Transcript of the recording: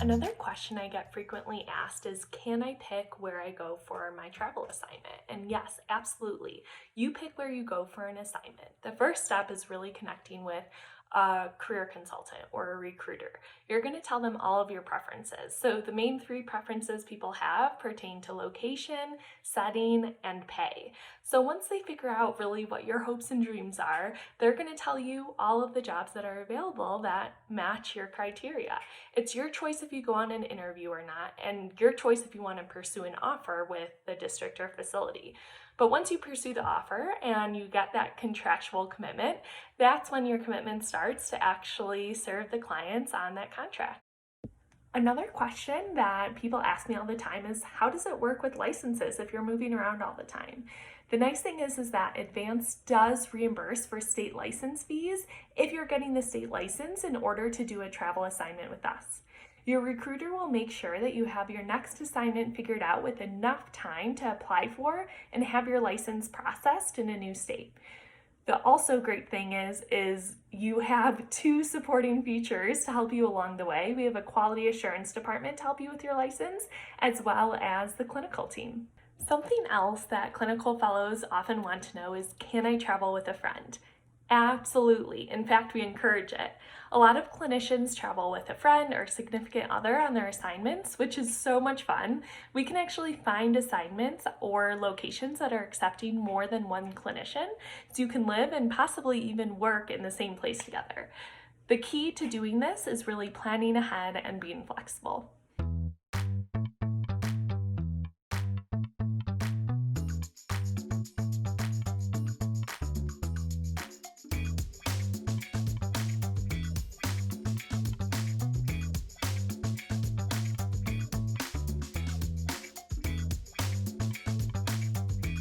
Another question I get frequently asked is, can I pick where I go for my travel assignment? And yes, absolutely. You pick where you go for an assignment. The first step is really connecting with a career consultant or a recruiter. You're going to tell them all of your preferences. So the main three preferences people have pertain to location, setting, and pay. So once they figure out really what your hopes and dreams are, they're going to tell you all of the jobs that are available that match your criteria. It's your choice if you go on an interview or not, and your choice if you want to pursue an offer with the district or facility. But once you pursue the offer and you get that contractual commitment, that's when your commitment starts to actually serve the clients on that contract. Another question that people ask me all the time is, how does it work with licenses if you're moving around all the time? The nice thing is that Advance does reimburse for state license fees if you're getting the state license in order to do a travel assignment with us. Your recruiter will make sure that you have your next assignment figured out with enough time to apply for and have your license processed in a new state. The also great thing is you have two supporting features to help you along the way. We have a quality assurance department to help you with your license, as well as the clinical team. Something else that clinical fellows often want to know is, can I travel with a friend? Absolutely. In fact, we encourage it. A lot of clinicians travel with a friend or significant other on their assignments, which is so much fun. We can actually find assignments or locations that are accepting more than one clinician, so you can live and possibly even work in the same place together. The key to doing this is really planning ahead and being flexible.